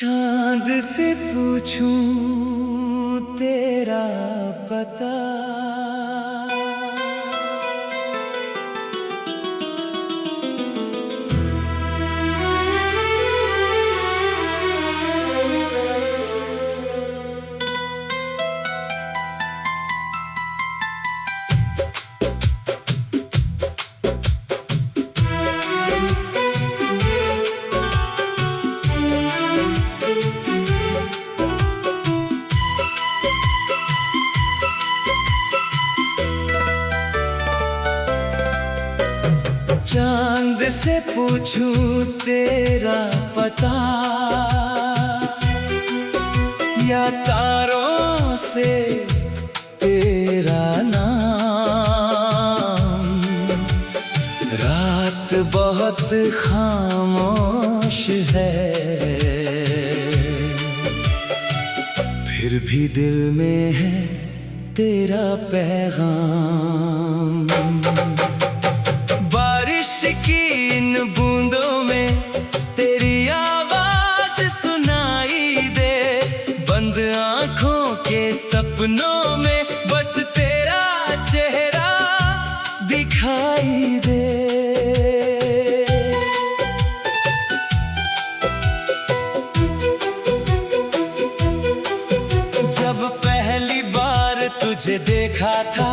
चांद से पूछूं तेरा पता, चांद से पूछूं तेरा पता या तारों से तेरा नाम। रात बहुत खामोश है, फिर भी दिल में है तेरा पैगाम। की इन बूंदों में तेरी आवाज सुनाई दे, बंद आंखों के सपनों में बस तेरा चेहरा दिखाई दे। जब पहली बार तुझे देखा था,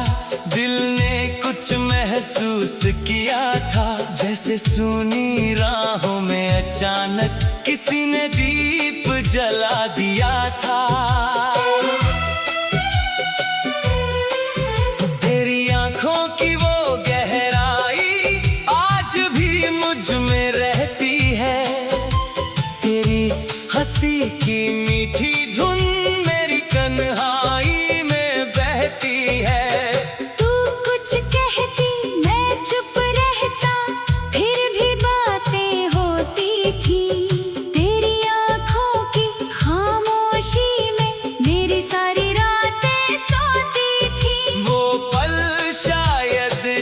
दिल ने कुछ महसूस किया था, जैसे सूनी राहों में अचानक किसी ने दीप जला दिया था। तेरी आंखों की वो गहराई आज भी मुझ में रहती है, तेरी हंसी की मीठी धुन मेरी कन्हाई में बहती है।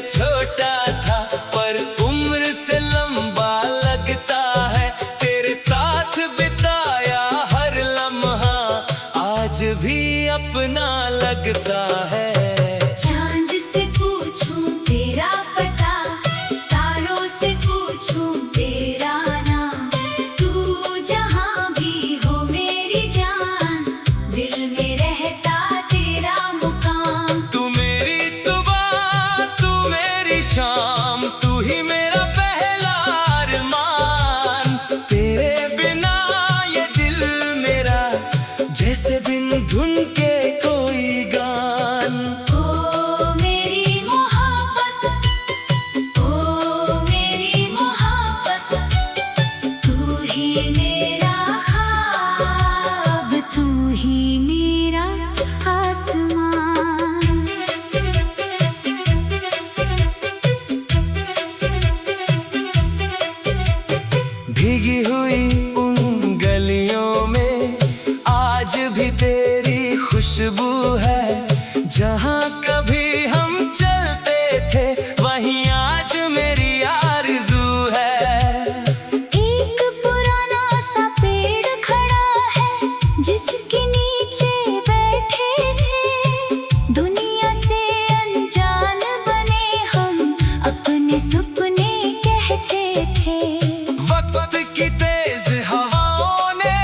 छोटा था पर उम्र से लंबा लगता है, तेरे साथ बिताया हर लम्हा आज भी अपना लगता है। चांद से पूछूं तेरा पता, तारों से पूछूं तेरा नाम। तू जहां भी हो मेरी जान, दिल में रहता तेरा मुकाम। तू मेरी सुबह, तू मेरी शाम, तू ही मेरा पहला अरमान। तेरे बिना ये दिल मेरा जैसे बिन धुन के कोई गान। ओ मेरी मोहब्बत, ओ मेरी मोहब्बत, तू ही मेरा ख्वाब, तू ही मेरा आसमान। भीगी हुई उन गलियों में आज भी तेरी खुशबू है, जहाँ कभी हम चलते थे वहीं आज मेरी आरज़ू है। एक पुराना सा पेड़ खड़ा है जिसके नीचे बैठे थे, दुनिया से अनजान बने हम अपने सपने कहते थे। वक्त की तेज हवाओं ने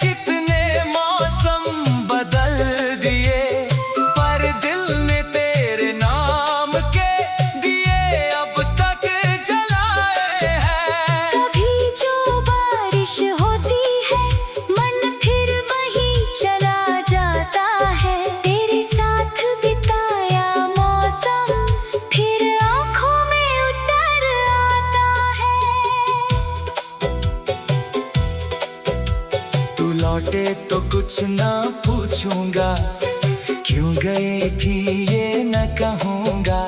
कितने मौसम बदल दिए, पर दिल ने तेरे नाम के दिए अब तक जलाए हैं। कभी जो बारिश होती है मन फिर वहीं चला जाता है, तेरे साथ बिताया मौसम फिर आँखों में उतर आता है। तू लौटे तो कुछ ना पूछूंगा, क्यों गई थी ये न कहूँगा,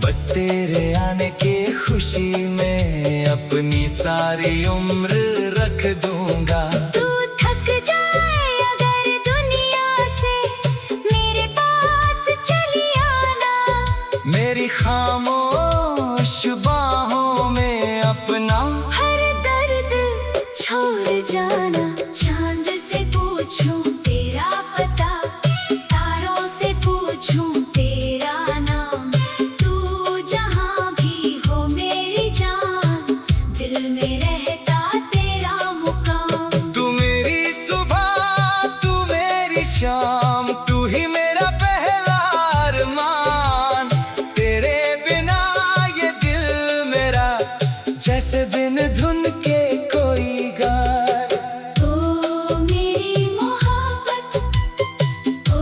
बस तेरे आने की खुशी में अपनी सारी उम्र रख दूंगा। तू थक जाए अगर दुनिया से मेरे पास चली आना, मेरी खामोश बाहों में अपना हर दर्द छोड़ जा। आना। चांद से पूछूं तेरा पता, तारों से पूछूं तेरा नाम। तू जहां भी हो मेरी जान, दिल में रहता तेरा मुकाम। तू मेरी सुबह, तू मेरी शाम, तू ही मेरा पहला अरमान। तेरे बिना ये दिल मेरा जैसे बिन धुन के कोई गान। ओ मेरी मोहब्बत, ओ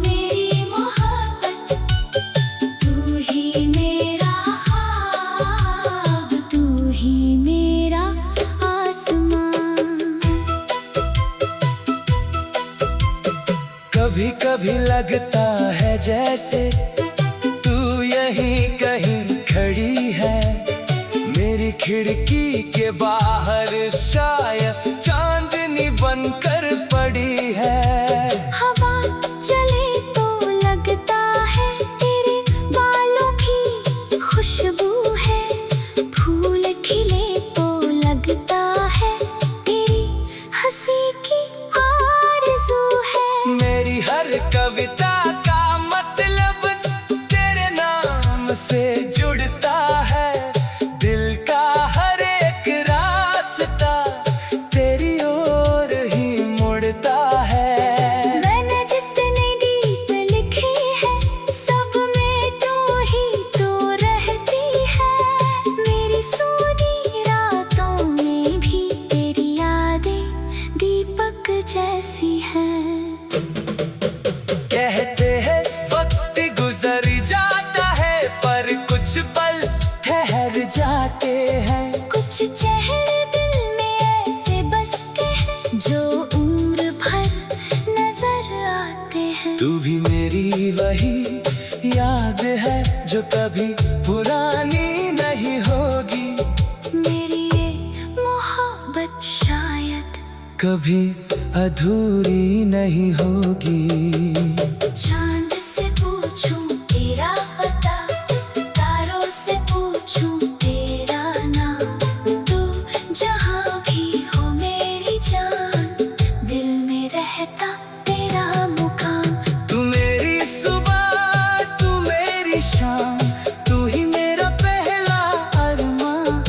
मेरी मोहब्बत, तू ही मेरा ख्वाब, तू ही मेरा आसमान। कभी कभी लगता है जैसे तू यहीं कहीं खड़ी है, मेरी खिड़की के बाहर शायद चांदनी बनकर पड़ी है। हवा चले तो लगता है तेरे बालों की खुशबू है, फूल खिले तो लगता है तेरी हंसी की आरज़ू है। मेरी हर कविता का मतलब तेरे नाम से जुड़ता है, दिल का हर एक रास्ता तेरी ओर ही मुड़ता है। मैंने जितने गीत लिखे हैं, सब में तू ही तो रहती है। मेरी सूनी रातों में भी तेरी यादें दीपक जैसी हैं। कहते हैं वक्त गुजर जाता है, पर कुछ पल ठहर जाते हैं। कुछ चेहरे दिल में ऐसे बस के हैं, जो उम्र भर नजर आते हैं। तू भी मेरी वही याद है जो कभी पुरानी नहीं होगी, मेरी ये मोहब्बत शायद कभी अधूरी नहीं होगी। चांद से पूछूं तेरा पता, तारों से पूछूं तेरा नाम। तू जहां भी हो मेरी जान, दिल में रहता तेरा मुकाम। तू मेरी सुबह, तू मेरी शाम, तू ही मेरा पहला अरमान।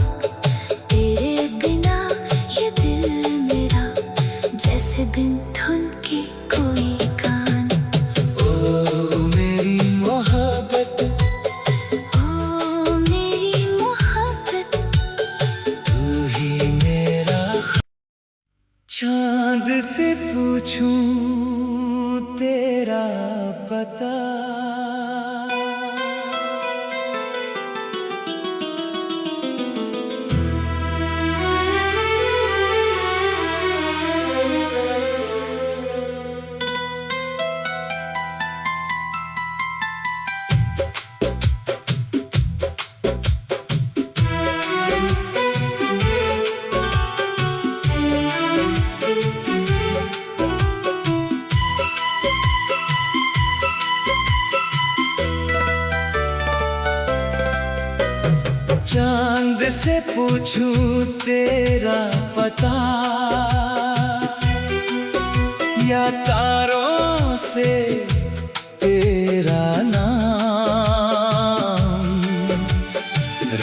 तेरे बिना ये दिल मेरा जैसे बिन धुन के कोई गान। ओ मेरी मोहब्बत, ओ मेरी मोहब्बत, तू ही मेरा। चांद से पूछूं तेरा पता, चांद से पूछूं तेरा पता, या तारों से तेरा नाम।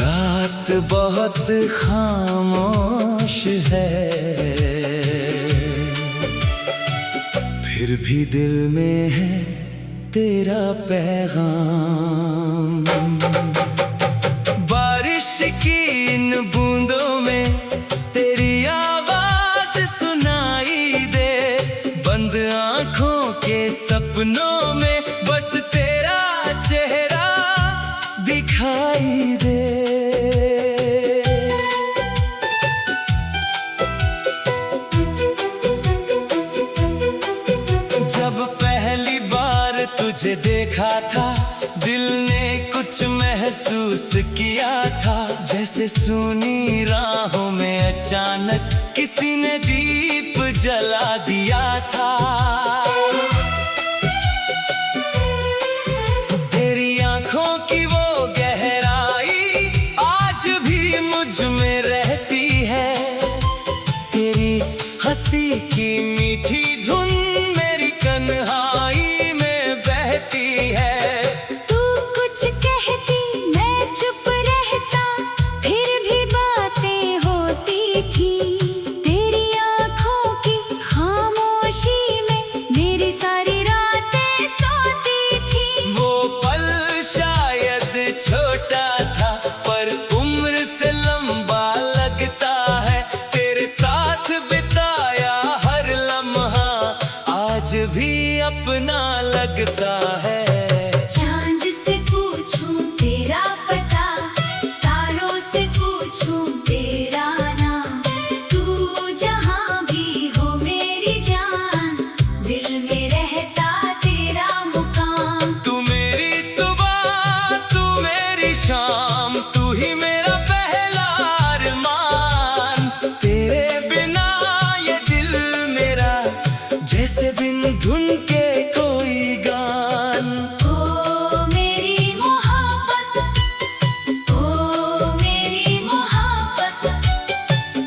रात बहुत खामोश है, फिर भी दिल में है तेरा पैगाम। बारिश की इन बूंदों में तेरी आवाज सुनाई दे, बंद आंखों के सपनों में बस तेरा चेहरा दिखाई दे। जब पहली बार तुझे देखा था, दिल ने कुछ महसूस किया था, जैसे सूनी राहों में अचानक किसी ने दीप जला दिया था। तेरी आंखों की वो गहराई आज भी मुझ में रहती है, तेरी लगता है। चांद से पूछूं तेरा पता, तारों से पूछूं तेरा नाम, तू जहां भी हो मेरी जान, दिल में रहता तेरा मुकाम। तू मेरी सुबह, तू मेरी शाम, तू ही मेरा पहला अरमान। तेरे बिना ये दिल मेरा जैसे बिन धुन के कोई गान। ओ मेरी मोहब्बत, ओ मेरी मोहब्बत,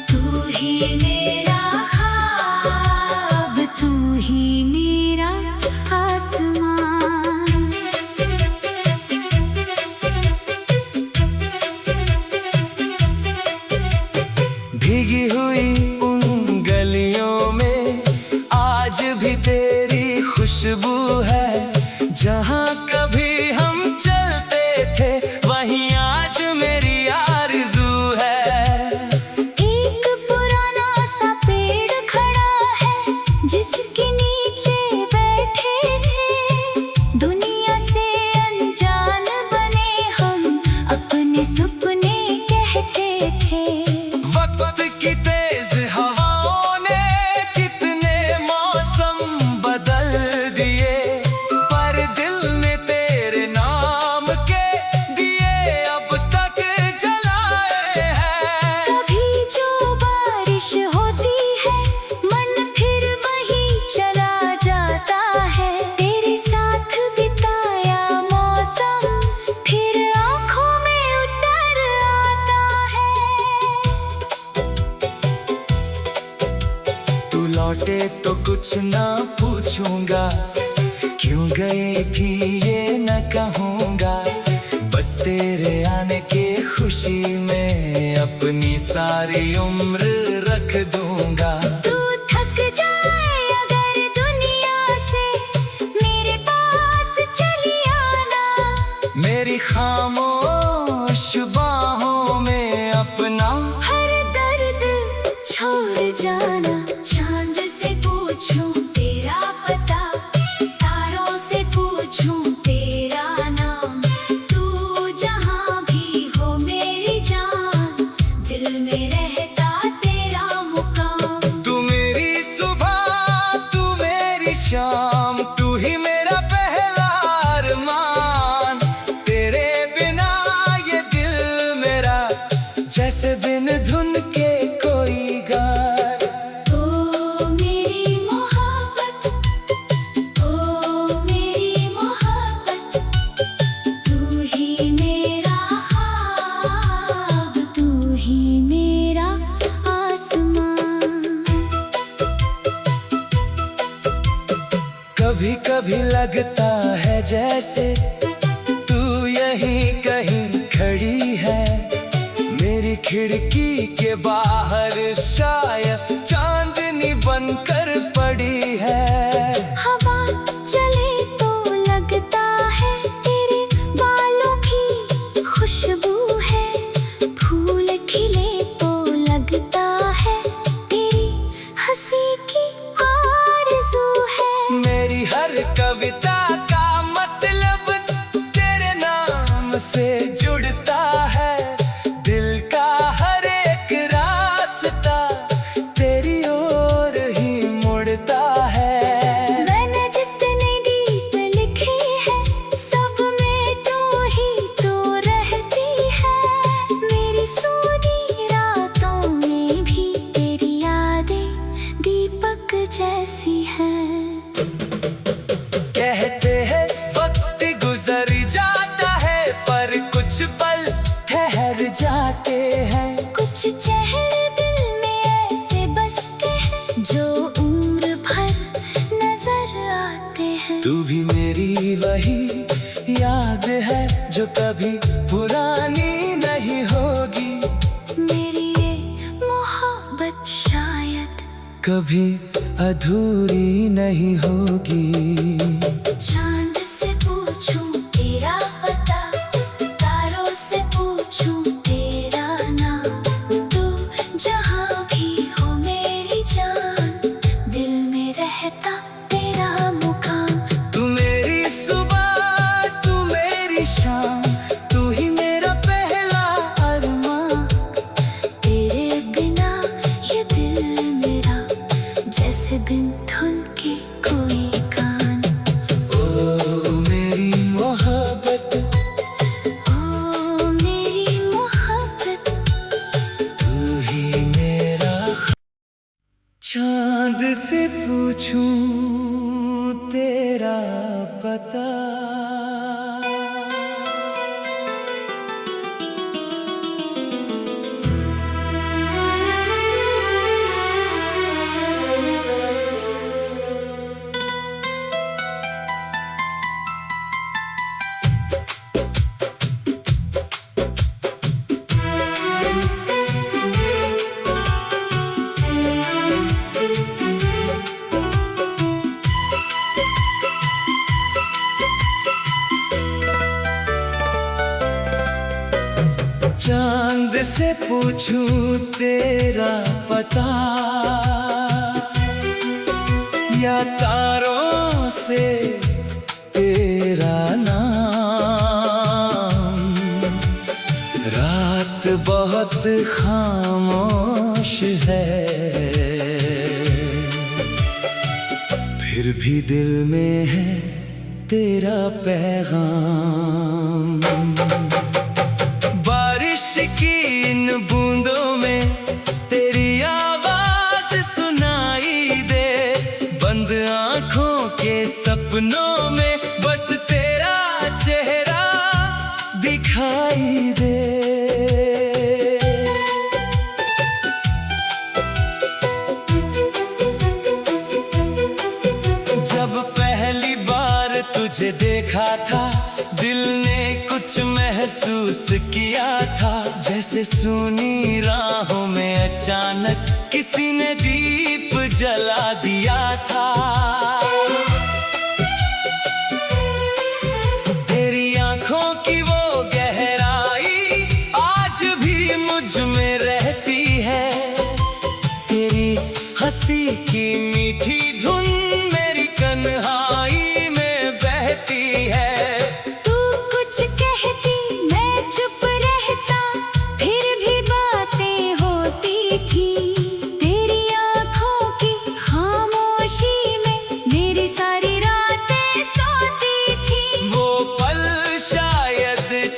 तू ही मेरा ख्वाब, तू ही मेरा आसमान। भीगी हुई उन गलियों में आज भी तेरी खुशबू है। जहाँ कभी हम चलते थे वहीं आज मेरी आरज़ू है। एक पुराना सा पेड़ खड़ा है जिसके नीचे बैठे थे, दुनिया से अनजान बने हम अपने सपने कहते थे। वक्त की तेज हवाओं ने कितने मौसम बदल दिए, पर दिल ने तेरे नाम के दिए अब तक जलाए हैं। कभी जो बारिश होती है मन फिर वहीं चला जाता है, तेरे साथ बिताया मौसम फिर आँखों में उतर आता है। तू लौटे तो कुछ ना पूछूंगा, क्यों गई थी ये न कहूँगा। बस तेरे आने की खुशी में अपनी सारी उम्र रख दूंगा। तू थक जाए अगर दुनिया से मेरे पास चली आना, मेरी खामोश बाहों में अपना हर दर्द छोड़ जाना। चांद से पूछूं तेरा पता, तारों से पूछूं तेरा नाम, तू जहां भी हो मेरी जान, दिल में रहता तेरा मुकाम। तू मेरी सुबह, तू मेरी शाम, तू ही मेरा पहला अरमान। तेरे बिना ये दिल मेरा जैसे बिन धुन के कोई गान। ओ मेरी मोहब्बत, ओ मेरी मोहब्बत, तू ही मेरा ख्वाब, तू ही मेरा आसमान। कभी कभी लगता है जैसे तू यहीं कहीं खड़ी है, मेरी खिड़की के बाहर शायद चांदनी बनकर पड़ी है। हवा चले तो लगता है तेरे बालों की खुशबू है, फूल खिले तो लगता है तेरी हंसी की आरज़ू है। मेरी हर कविता का मतलब तेरे नाम से जुड़ता है, दिल का हर एक रास्ता तेरी ओर ही मुड़ता है। मैंने जितने गीत लिखे हैं सब में तू ही तो रहती है, मेरी सूनी रातों में भी तेरी यादें दीपक जैसी हैं। कहते हैं वक्त गुजर जाता है पर कुछ पल ठहर जाते हैं। कुछ चेहरे दिल में ऐसे बसते हैं जो उम्र भर नजर आते हैं। तू भी मेरी वही याद है जो कभी पुरानी नहीं होगी, मेरी ये मोहब्बत शायद कभी अधूरी नहीं होगी। चांद से पूछूं तेरा पता, तारों से पूछूं तेरा नाम, तू जहां भी हो मेरी जान, दिल में रहता तेरा मुकाम। तू मेरी चांद से पूछूं तेरा पता, चांद से पूछूं तेरा पता या तारों से तेरा नाम। रात बहुत खामोश है, फिर भी दिल में है तेरा पैगाम। की इन बूंदों में तेरी आवाज सुनाई दे, बंद आंखों के सपनों में बस तेरा चेहरा दिखाई दे। जब पहली बार तुझे देखा था, दिल ने कुछ महसूस किया था, जैसे सूनी राहों में अचानक किसी ने दीप जला दिया था। तेरी आंखों की वो गहराई आज भी मुझ में रहती है, तेरी हंसी की मीठी धुन मेरी कन्हाई में बहती है।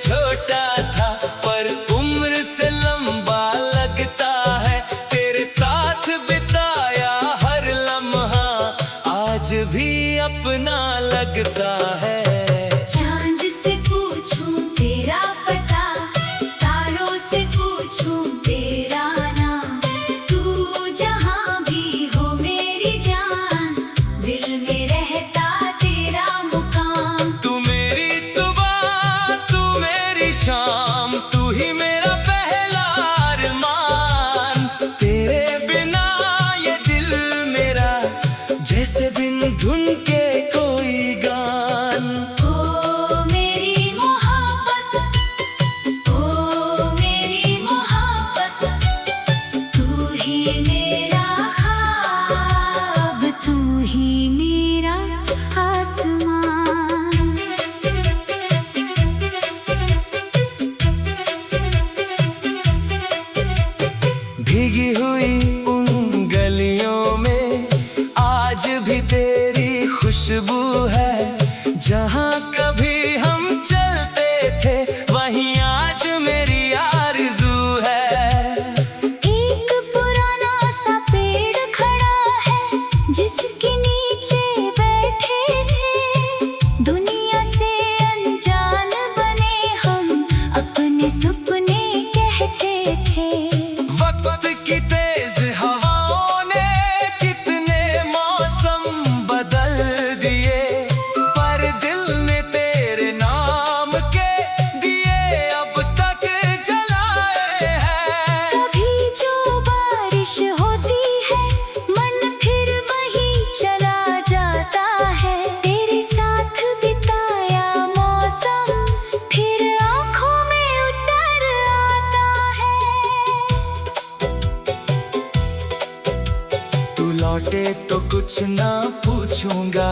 छोटा था पर उम्र से लंबा लगता है, तेरे साथ बिताया हर लम्हा आज भी अपना लगता है। चांद से पूछूं तेरा पता, तारों से पूछूं तेरा नाम। तू जहां भी हो मेरी जान, दिल में रहता तेरा मुकाम। तू मेरी सुबह, तू मेरी शाम, तू ही मेरा पहला अरमान। तेरे बिना ये दिल मेरा जैसे बिन धुन के कोई गान। ओ मेरी मोहब्बत, ओ मेरी मोहब्बत, तू ही मेरा ख्वाब, तू ही मेरा आसमान। भीगी हुई उन गलियों में आज भी तेरी खुशबू है, जहाँ कभी हम चलते थे वहीं आज मेरी आरज़ू है। एक पुराना सा पेड़ खड़ा है जिसके नीचे बैठे थे, दुनिया से अनजान बने हम अपने सपने कहते थे। वक्त की तेज हवाओं ने कितने मौसम बदल दिए, पर दिल ने तेरे नाम के दिए अब तक जलाए हैं। कभी जो बारिश होती है मन फिर वहीं चला जाता है, तेरे साथ बिताया मौसम फिर आँखों में उतर आता है। तू लौटे तो कुछ ना पूछूंगा,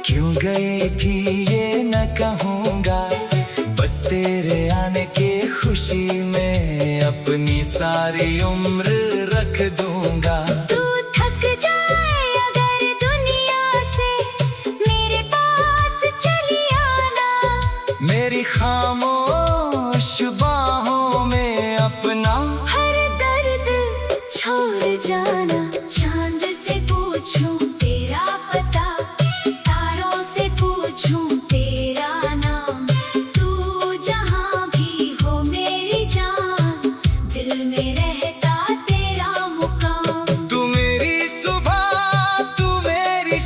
क्यों गई थी ये न कहूँगा, बस तेरे आने के खुशी में अपनी सारी उम्र रख दूंगा। तू थक जाए अगर दुनिया से मेरे पास चली आना, मेरी खामोश बाहों में अपना हर दर्द छोड़ जाना। चांद से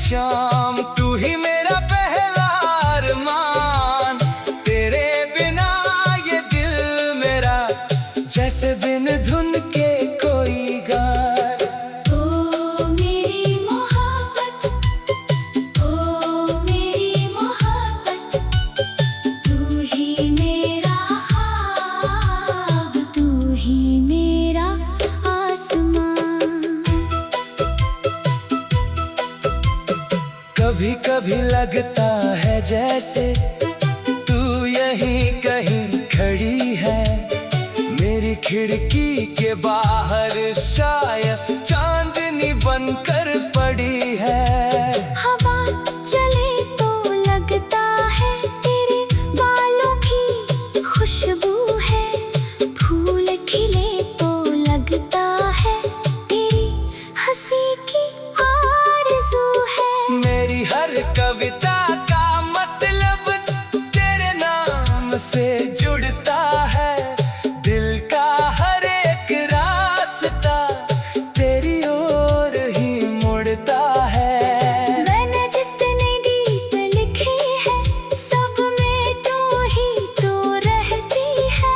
शाम, तू ही मेरा पहला अरमान। तेरे बिना ये दिल मेरा जैसे बिन धुन के कोई गान। ओ मेरी मोहब्बत, ओ मेरी मोहब्बत, तू ही मेरा ख्वाब, तू ही मेरा आसमान। कभी कभी लगता है जैसे तू यहीं कहीं खड़ी है, मेरी खिड़की के बाहर शायद चांदनी बनकर पड़ी है। हवा चले तो लगता है तेरे बालों की खुशबू है, फूल खिले तो लगता है तेरी हंसी की आरज़ू है। मेरी हर कविता का मतलब तेरे नाम से जुड़ता है, दिल का हर एक रास्ता तेरी ओर ही मुड़ता है। मैंने जितने गीत लिखे हैं सब में तू ही तो रहती है,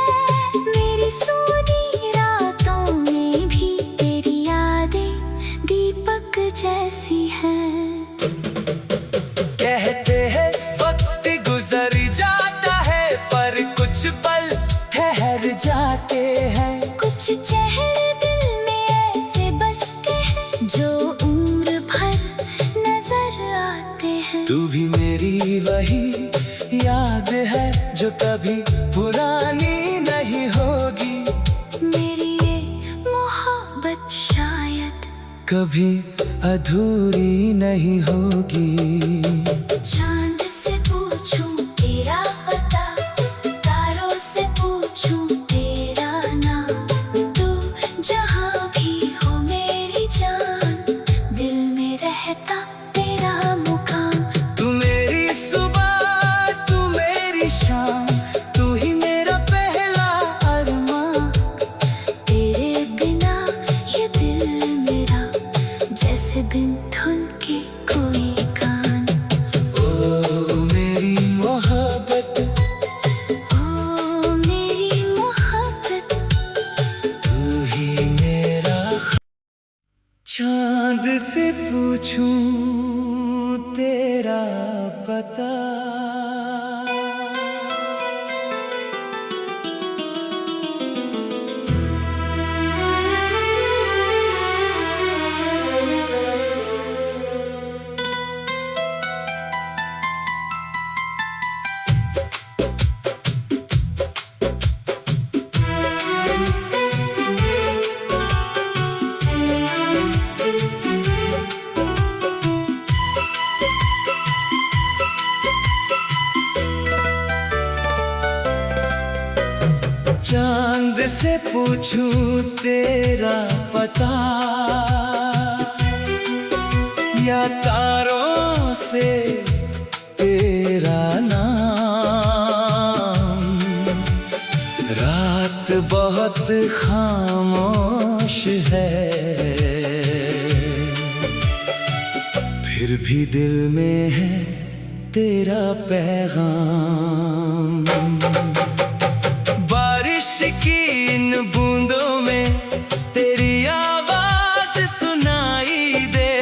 मेरी सूनी रातों में भी तेरी यादें दीपक जैसी हैं। कहते हैं वक्त गुजर जाता है पर कुछ पल ठहर जाते हैं। कुछ चेहरे दिल में ऐसे बसते हैं जो उम्र भर नजर आते हैं। तू भी मेरी वही याद है जो कभी पुरानी नहीं होगी, मेरी ये मोहब्बत शायद कभी अधूरी नहीं होगी। चांद से पूछूं तेरा पता, तारों से पूछूं तेरा नाम, तू जहां भी हो मेरी जान, दिल में रहता तेरा मुकाम। तू मेरी सुबह, तू मेरी शाम, तू ही मेरा पहला अरमान। तेरे बिना ये दिल मेरा जैसे बिन धुन के कोई गान। ओ मेरी मोहब्बत, ओ मेरी मोहब्बत, तू ही मेरा। चांद से पूछूं तेरा पता, चांद से पूछूं तेरा पता या तारों से तेरा नाम। रात बहुत खामोश है फिर भी दिल में है तेरा पैगाम। बारिश की इन बूंदों में तेरी आवाज सुनाई दे,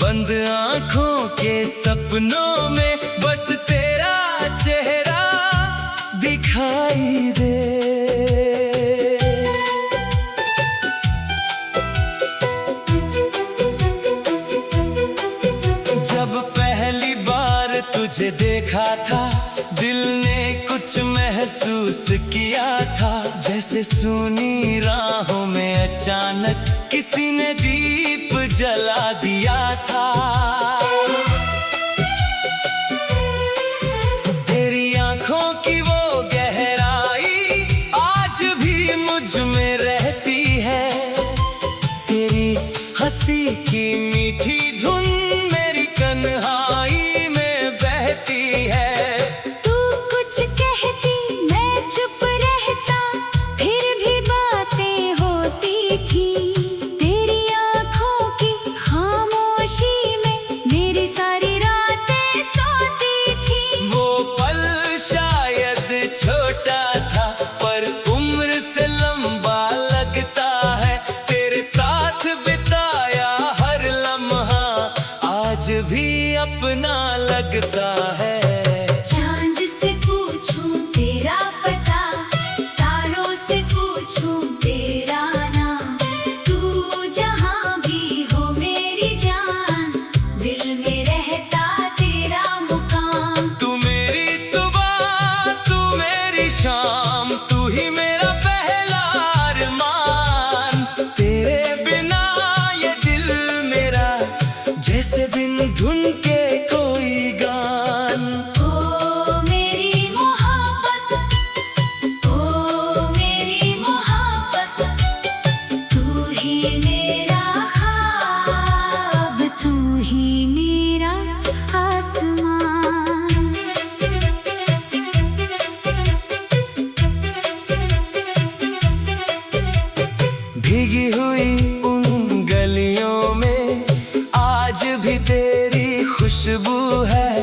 बंद आंखों के सपनों में बस तेरा चेहरा दिखाई दे। जब पहली बार तुझे देखा था दिल ने कुछ महसूस किया था, जैसे सूनी राहों में अचानक किसी ने दीप जला दिया था। तेरी आंखों की वो गहराई आज भी मुझ में रहती है, तेरी हंसी की मीठी धुन मेरी कन्हाई में बहती है। तू कुछ कहती मैं चुप रहता, फिर भी बातें होती थी। तेरी आंखों की खामोशी में अपना लगता है। चांद से पूछूं तेरा पता, तारों से पूछूं तेरा नाम, तू जहां भी हो मेरी जान, दिल में रहता तेरा मुकाम। तू मेरी सुबह, तू मेरी शाम, तू ही मेरा पहला अरमान। तेरे बिना ये दिल मेरा जैसे बिन धुन के कोई गान। ओ मेरी मोहब्बत, ओ मेरी मोहब्बत, तू ही मेरा ख्वाब, तू ही मेरा आसमान। भीगी हुई उन गलियों में आज भी तेरी खुशबू है।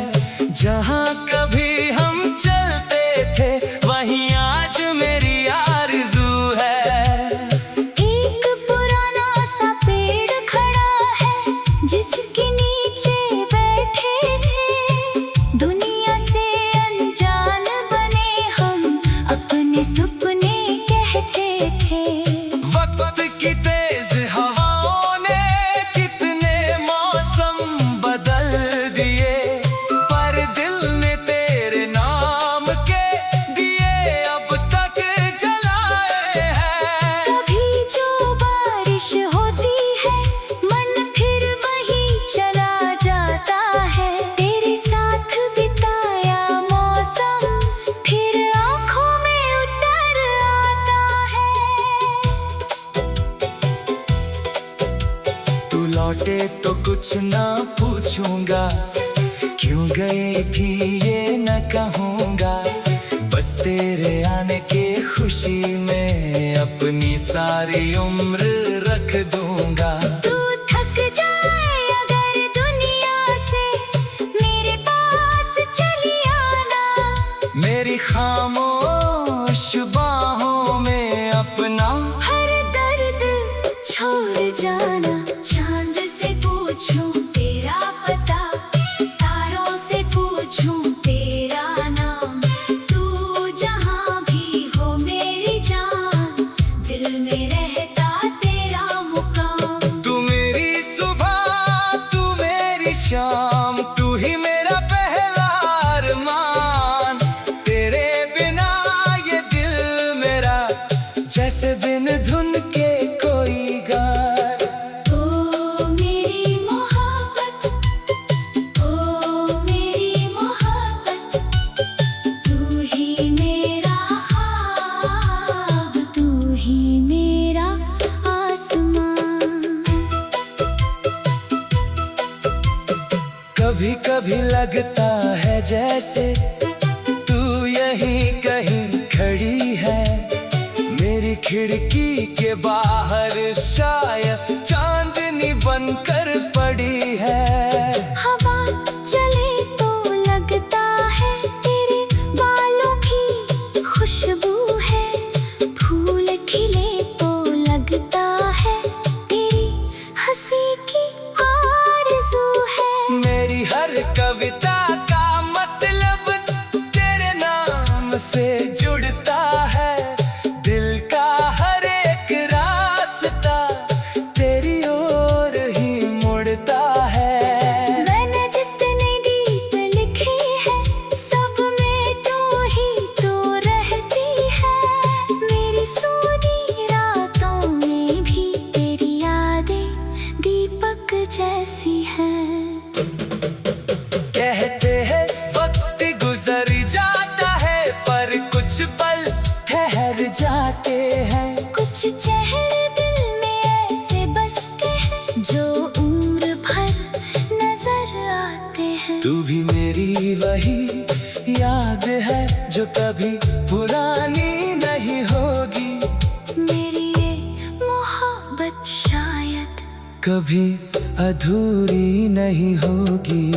जहाँ कभी हम चलते थे वहीं आज मेरी आरज़ू है। एक पुराना सा पेड़ खड़ा है जिसके नीचे बैठे थे, दुनिया से अनजान बने हम अपने सपने कहते थे। वक्त की तेज हवाओं ने कितने मौसम बदल दिए, पर दिल ने तेरे नाम के दिए अब तक जलाए हैं। कभी जो बारिश होती है मन फिर वहीं चला जाता है, तेरे साथ बिताया मौसम फिर आँखों में उतर आता है। तू लौटे तो कुछ ना पूछूंगा, क्यों गई थी ये न कहूँगा। बस तेरे आने की खुशी में अपनी सारी उम्र रख दूंगा। तू थक जाए अगर दुनिया से मेरे पास चली आना, मेरी खामोश बाहों में अपना हर दर्द छोड़ जाना। चांद से पूछूं तेरा पता, तारों से पूछूं तेरा नाम, तू जहां भी हो मेरी जान, दिल में रहता तेरा मुकाम। तू मेरी सुबह, तू मेरी शाम, तू ही मेरा पहला अरमान। तेरे बिना ये दिल मेरा जैसे बिन धुन के कोई गान। ओ मेरी मोहब्बत, ओ मेरी मोहब्बत, तू ही मेरा ख्वाब, तू ही मेरा आसमान। कभी कभी लगता है जैसे तू यहीं कहीं खड़ी है, मेरी खिड़की के बाहर शायद चांदनी बनकर पड़ी है। हवा चले तो लगता है तेरे बालों की खुशबू है, फूल खिले तो लगता है तेरी हंसी की आरज़ू है। मेरी हर कविता का मतलब तेरे नाम से जुड़ता है। दिल का हर एक रास्ता तेरी ओर ही मुड़ता है। मैंने जितने गीत लिखे हैं सब में तू ही तो रहती है, मेरी सूनी रातों में भी तेरी यादें दीपक जैसी हैं। कहते हैं वक्त गुजर जाता है पर कुछ पल ठहर जाते हैं। कुछ चेहरे दिल में ऐसे बस के हैं जो उम्र भर नजर आते हैं। तू भी मेरी वही याद है जो कभी पुरानी नहीं होगी। मेरी ये मोहब्बत शायद कभी अधूरी नहीं होगी।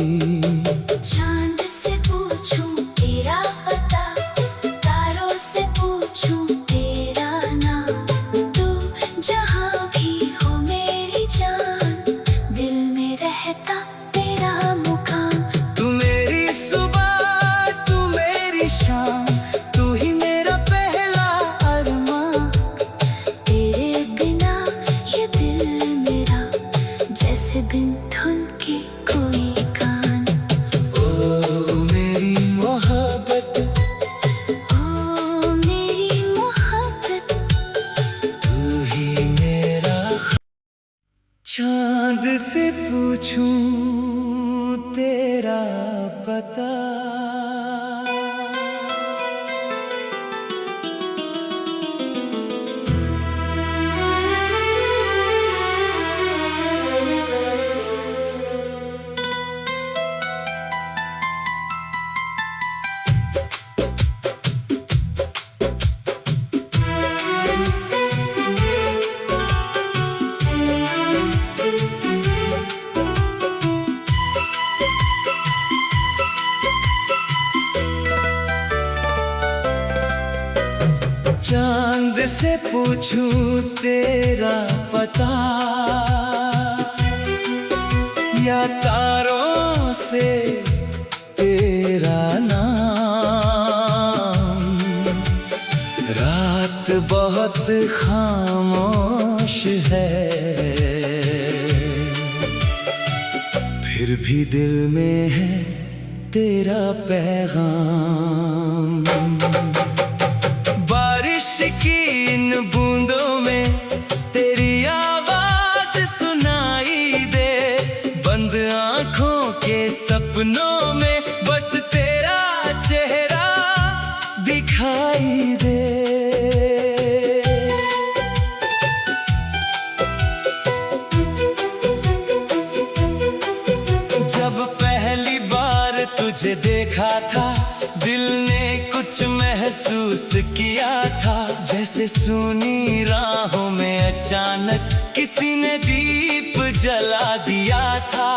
चांद से पूछूं तेरा पता, तारों से पूछूं तेरा नाम, तू जहां भी हो मेरी जान, दिल में रहता तेरा मुकाम। धुन के कोई गान। ओ मेरी मोहब्बत, ओ मेरी मोहब्बत, तू ही मेरा। चांद से पूछूं तेरा पता, चांद से पूछूं तेरा पता, या तारों से तेरा नाम। रात बहुत खामोश है, फिर भी दिल में है तेरा पैगाम। बारिश की इन बूंदों में तेरी आवाज सुनाई दे, बंद आंखों के सपनों में बस तेरा चेहरा दिखाई दे। जब पहली बार तुझे देखा था, दिल ने कुछ महसूस किया था, जैसे सूनी राहों में अचानक किसी ने दीप जला दिया था।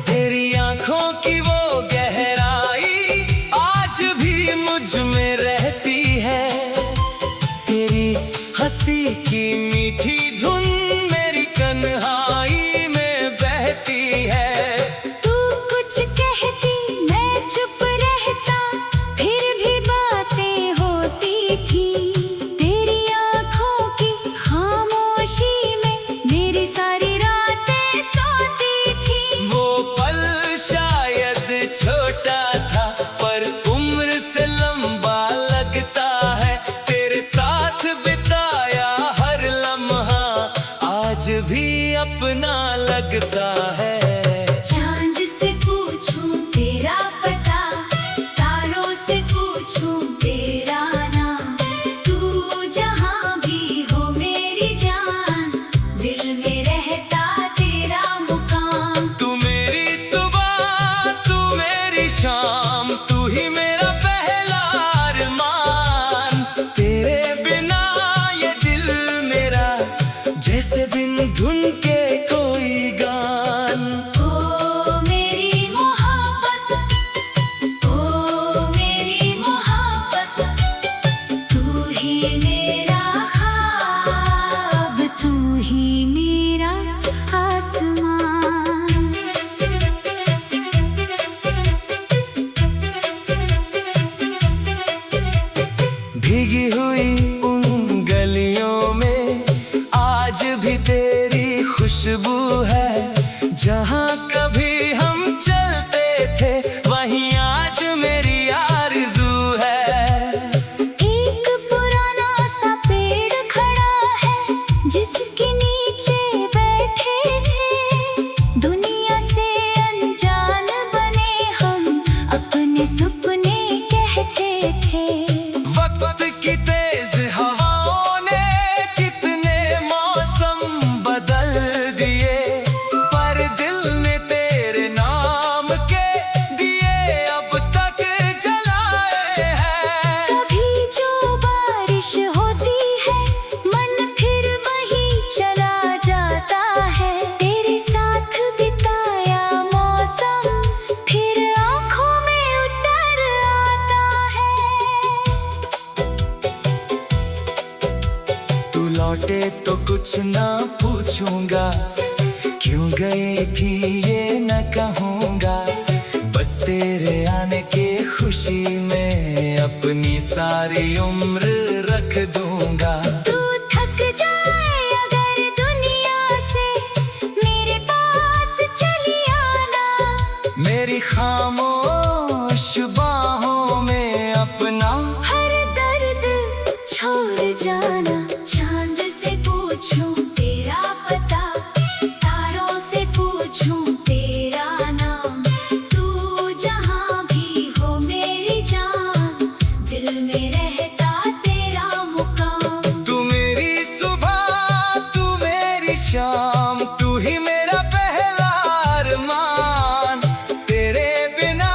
तेरी आंखों की वो गहराई आज भी मुझ में रहती है, तेरी हंसी की मीठी धुन मेरी तन्हाई में बहती है। तू कुछ कहती मैं चुप रहता, फिर भी बातें होती थी। तेरी आंखों की खामोशी में मेरी सारी रातें सोती थी। वो पल शायद छोटा था पर उम्र से लंबा लगता है, तेरे साथ बिताया हर लम्हा आज भी अपना लगता है। चांद से पूछूं तेरा पता, तारों से पूछूं तेरा नाम। तू जहां भी हो मेरी जान, दिल में रहता तेरा मुकाम। तू मेरी सुबह, तू मेरी शाम, तू ही मेरा पहला अरमान। तेरे बिना ये दिल मेरा जैसे बिन धुन के कोई गान। ओ मेरी मोहब्बत, ओ मेरी मोहब्बत, तू ही मेरा ख्वाब, तू ही मेरा आसमान। भीगी हुई उन गलियों में आज भी तेरी खुशबू है, जहाँ कभी हम चलते थे वहीं आज मेरी आरज़ू है। एक पुराना सा पेड़ खड़ा है जिसके नीचे बैठे थे, दुनिया से अनजान बने हम अपने सपने कहते थे। वक्त की तेज हवाओं ने कितने मौसम बदल दिए, पर दिल ने तेरे नाम के दिए अब तक जलाए हैं। कभी जो बारिश होती है मन फिर वहीं चला जाता है, तेरे साथ बिताया मौसम फिर आंखों में उतर आता है। तू लौटे तो कुछ ना पूछूंगा, क्यों गई थी ये न कहूंगा, बस तेरे आने के खुशी में अपनी सारी उम्र रख दूंगा। तू थक जाए अगर खामोश बाहों में अपना हर दर्द छोड़ जाना। चांद से पूछूं तेरा पता, तारों से पूछूं तेरा नाम, तू जहां भी हो मेरी जान, दिल में रहता तेरा मुकाम। तू मेरी सुबह, तू मेरी शाम, तू ही मेरा पहला अरमान। तेरे बिना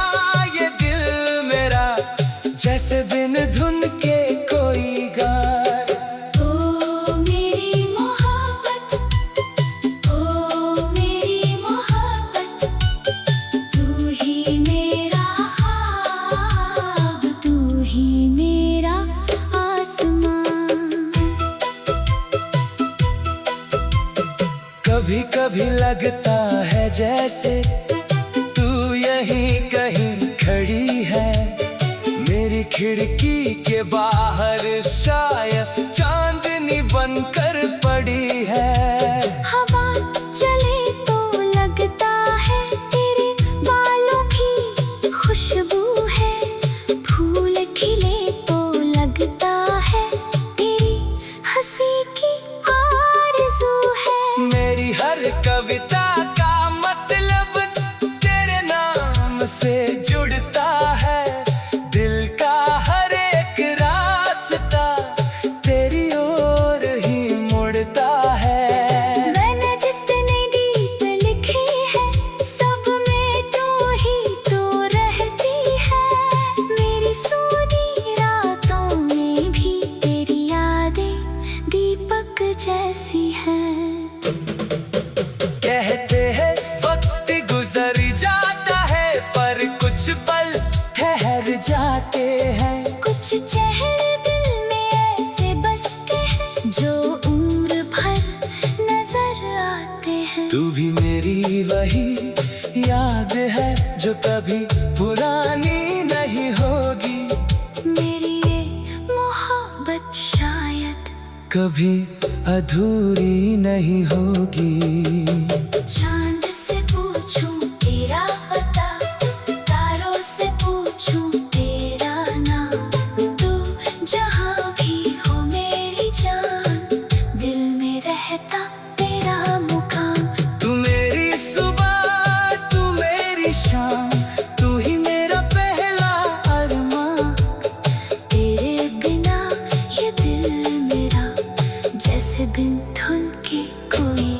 ये दिल मेरा जैसे बिन धुन के कोई गार। ओ मेरी मोहब्बत, ओ मेरी मोहब्बत, तू ही मेरा ख्वाब, तू ही मेरा आसमान। कभी कभी लगता है जैसे तू यहीं कहीं खड़ी है, मेरी खिड़की के बाहर शायद चांदनी बनकर पड़ी है। हवा चले तो लगता है तेरे बालों की खुशबू है, फूल खिले तो लगता है तेरी हंसी की आरज़ू है। मेरी हर कविता का मतलब तेरे नाम से जुड़ता है, दिल का हर एक रास्ता तेरी ओर ही मुड़ता है। मैंने जितने गीत लिखे हैं सब में तू ही तो रहती है, मेरी सूनी रातों में भी तेरी यादें दीपक जैसी हैं। कहते हैं वक्त गुजर जाता है पर कुछ पल ठहर जाते हैं। कुछ चेहरे दिल में ऐसे बसते हैं जो उम्र भर नजर आते हैं। तू भी मेरी वही याद है जो कभी पुरानी नहीं होगी, मेरी ये मोहब्बत शायद कभी अधूरी नहीं होगी। चांद से पूछूं तेरा पता, तारों से पूछूं तेरा नाम, तू जहां भी हो मेरी जान, दिल में रहता तेरा मुकाम। तू मेरी सुबह, तू मेरी शाम, तू ही मेरा पहला अरमान। तेरे बिना ये दिल मेरा जैसे बिन धुन के कोई